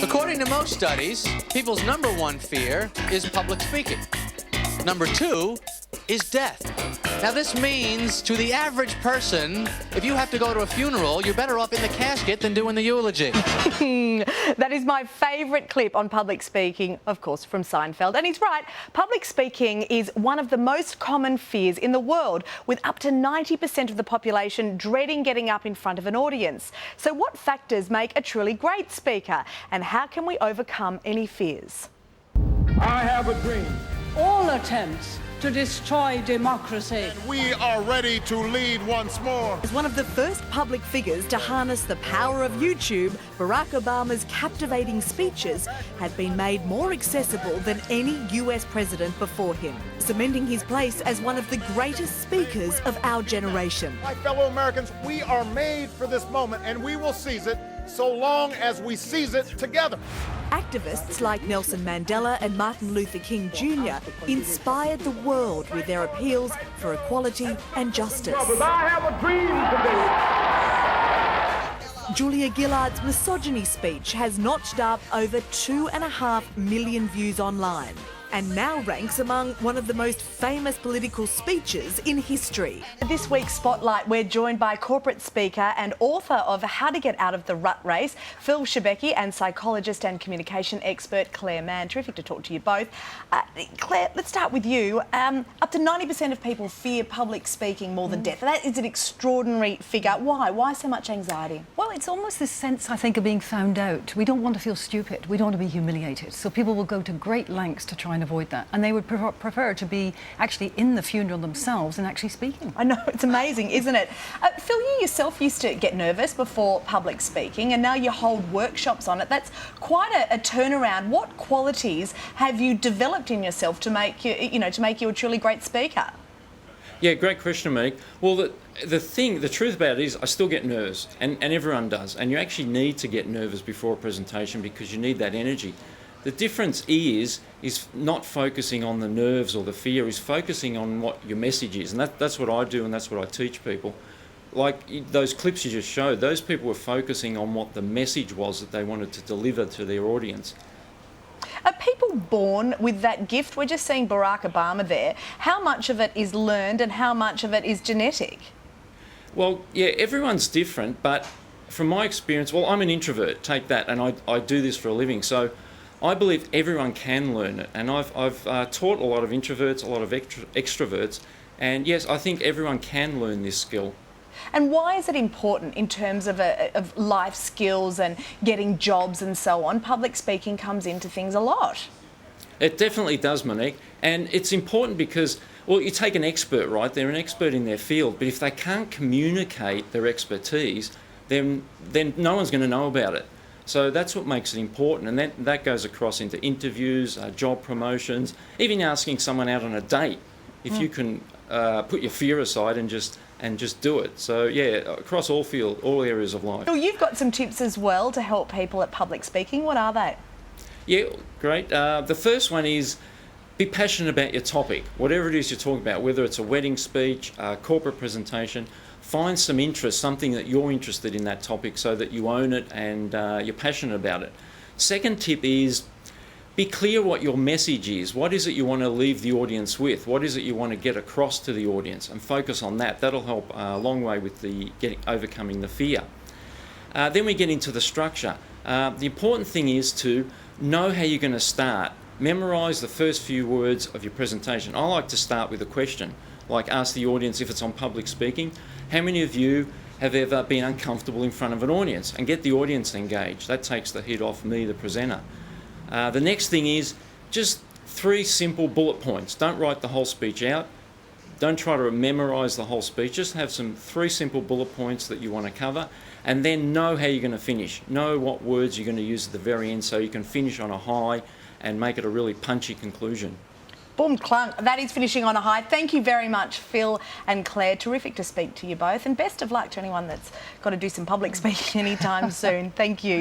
According to most studies, people's number one fear is public speaking. Number two is death. Now this means to the average person, if you have to go to a funeral, you're better off in the casket than doing the eulogy. That is my favourite clip on public speaking, of course, from Seinfeld. And he's right, public speaking is one of the most common fears in the world, with up to 90% of the population dreading getting up in front of an audience. So what factors make a truly great speaker, and how can we overcome any fears? I have a dream. All attempts to destroy democracy. We are ready to lead once more. As one of the first public figures to harness the power of YouTube, Barack Obama's captivating speeches had been made more accessible than any US president before him, cementing his place as one of the greatest speakers of our generation. My fellow Americans, we are made for this moment, and we will seize it so long as we seize it together. Activists like Nelson Mandela and Martin Luther King Jr. inspired the world with their appeals for equality and justice. I have a dream today. Julia Gillard's misogyny speech has notched up over 2.5 million views online, and now ranks among one of the most famous political speeches in history. This week's Spotlight, we're joined by corporate speaker and author of How to Get Out of the Rut Race, Phil Schibeci, and psychologist and communication expert Claire Mann. Terrific to talk to you both. Claire, let's start with you. Up to 90% of people fear public speaking more than death. That is an extraordinary figure. Why? Why so much anxiety? Well, it's almost this sense, I think, of being found out. We don't want to feel stupid. We don't want to be humiliated. So people will go to great lengths to try and avoid that. And they would prefer to be actually in the funeral themselves and actually speaking. I know, it's amazing, isn't it? Phil, you yourself used to get nervous before public speaking, and now you hold workshops on it. That's quite a turnaround. What qualities have you developed in yourself to make you, to make you a truly great speaker? Yeah, great question, Monique. Well, the truth about it is I still get nerves, and everyone does. And you actually need to get nervous before a presentation because you need that energy. The difference is not focusing on the nerves or the fear, is focusing on what your message is. And that's what I do, and that's what I teach people. Like those clips you just showed, those people were focusing on what the message was that they wanted to deliver to their audience. Are people born with that gift? We're just seeing Barack Obama there. How much of it is learned and how much of it is genetic? Well, yeah, everyone's different, but from my experience, well, I'm an introvert, take that, and I do this for a living. So I believe everyone can learn it, and I've taught a lot of introverts, a lot of extroverts, and yes, I think everyone can learn this skill. And why is it important in terms of life skills and getting jobs and so on? Public speaking comes into things a lot. It definitely does, Monique, and it's important because, well, you take an expert, right? They're an expert in their field, but if they can't communicate their expertise, then no one's going to know about it. So that's what makes it important, and that goes across into interviews, job promotions, even asking someone out on a date. If you can put your fear aside and just do it. So yeah, across all areas of life. Well, you've got some tips as well to help people at public speaking. What are they? Yeah, great. The first one is be passionate about your topic, whatever it is you're talking about, whether it's a wedding speech, a corporate presentation. Find some interest, something that you're interested in that topic so that you own it and you're passionate about it. Second tip is be clear what your message is. What is it you want to leave the audience with? What is it you want to get across to the audience? And focus on that. That'll help a long way with overcoming the fear. Then we get into the structure. The important thing is to know how you're going to start. Memorize the first few words of your presentation. I like to start with a question. Like ask the audience, if it's on public speaking, how many of you have ever been uncomfortable in front of an audience? And get the audience engaged. That takes the heat off me, the presenter. The next thing is just 3 simple bullet points. Don't write the whole speech out. Don't try to memorize the whole speech. Just have 3 simple bullet points that you want to cover, and then know how you're going to finish. Know what words you're going to use at the very end so you can finish on a high and make it a really punchy conclusion. Boom, clunk. That is finishing on a high. Thank you very much, Phil and Claire. Terrific to speak to you both, and best of luck to anyone that's got to do some public speaking anytime soon. Thank you.